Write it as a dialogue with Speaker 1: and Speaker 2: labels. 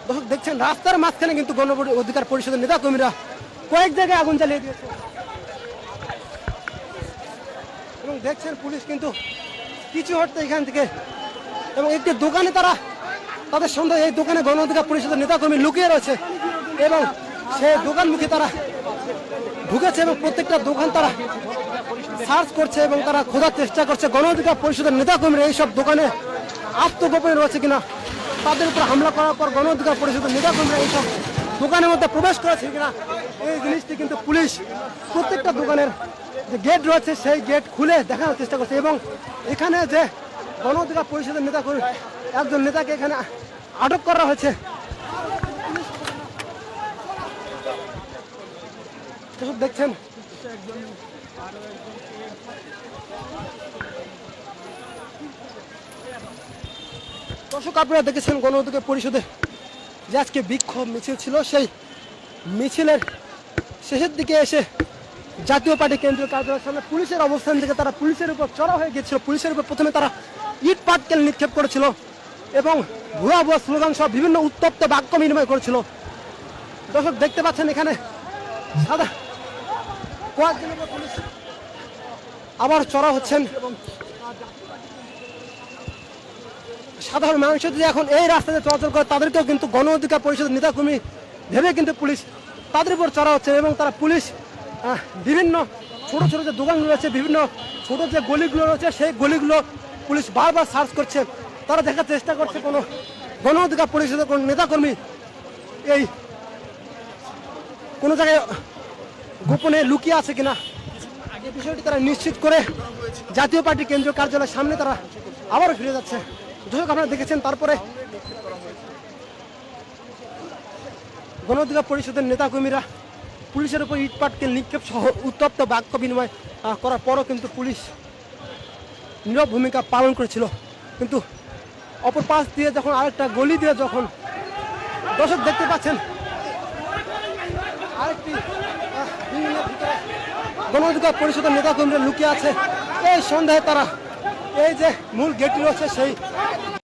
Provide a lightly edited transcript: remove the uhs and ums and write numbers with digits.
Speaker 1: দর্শক দেখছেন রাস্তার মাঝখানে কিন্তু গণ অধিকার পরিষদের নেতা কর্মীরা কয়েক জায়গায় আগুন জ্বালিয়ে দিয়েছে এবং দেখছেন পুলিশ কিন্তু কিছু হচ্ছে এখান থেকে এবং একটি দোকানে তারা তাদের সন্দেহ এই দোকানে গণ অধিকার পরিষদের নেতা কর্মী লুকিয়ে রয়েছে এবং সেই দোকান মুখে তারা ঢুকেছে এবং প্রত্যেকটা দোকান তারা সার্চ করছে এবং তারা খোঁজার চেষ্টা করছে গণ অধিকার পরিষদের নেতা কর্মীরা এইসব দোকানে আত্মগোপনে রয়েছে কিনা, তাদের উপর হামলা করার পর গণ অধিকার পরিষদের নেতা কর্মীরা এইসব দোকানের মধ্যে প্রবেশ করেছে কিনা এই জিনিসটি কিন্তু পুলিশ প্রত্যেকটা দোকানের যে গেট রয়েছে সেই গেট খুলে দেখানোর চেষ্টা করছে এবং এখানে যে গণ অধিকার পরিষদের নেতা কর্মী একজন নেতাকে এখানে আটক করা হয়েছে। দেখছেন দর্শক আপনারা দেখেছেন গণ অধিকার পরিষদে যে আজকে বিক্ষোভ মিছিল ছিল সেই মিছিলের শেষের দিকে এসে জাতীয় পার্টি কেন্দ্রীয় কার্যালয়ের সামনে পুলিশের অবস্থান থেকে তারা পুলিশের উপর চড়া হয়ে গিয়েছিল। পুলিশের উপর প্রথমে তারা ইট পাটকেল নিক্ষেপ করেছিল এবং ভুয়া ভুয়া স্লোগান সহ বিভিন্ন উত্তপ্ত বাক্য বিনিময় করেছিল। দর্শক দেখতে পাচ্ছেন এখানে সাদা কয়েকদিনের পর পুলিশ আবার চড়া হচ্ছেন এবং সাধারণ মানুষ যদি এখন এই রাস্তাতে চলাচল করে তাদেরকেও কিন্তু গণ অধিকার পরিষদের নেতাকর্মী ভেবে কিন্তু পুলিশ তাদের উপর চড়া হচ্ছে এবং তারা পুলিশ বিভিন্ন ছোট ছোট যে দোকানগুলো রয়েছে বিভিন্ন ছোট যে গলিগুলো রয়েছে সেই গলিগুলো পুলিশ বারবার সার্চ করছে। তারা দেখার চেষ্টা করছে কোনো গণ অধিকার পরিষদের কোনো নেতাকর্মী এই কোনো জায়গায় গোপনে লুকিয়ে আছে কিনা এই বিষয়টি তারা নিশ্চিত করে জাতীয় পার্টি কেন্দ্রীয় কার্যালয়ের সামনে তারা আবারও ফিরে যাচ্ছে। দর্শক আপনারা দেখেছেন তারপরে গণ অধিকার পরিষদের নেতাকর্মীরা পুলিশের উপর ইটপাটকেল নিক্ষেপ সহ উত্তপ্ত বাক্য বিনিময় করার পরও কিন্তু পুলিশ নীরব ভূমিকা পালন করেছিল। কিন্তু অপর পাশ দিয়ে যখন আরেকটা গলি দিয়ে যখন দর্শক দেখতে পাচ্ছেন আরেকটি গণ অধিকার পরিষদের নেতাকর্মীরা লুকিয়ে আছে এই সন্দেহে তারা এই যে মূল গেটটি রয়েছে সেই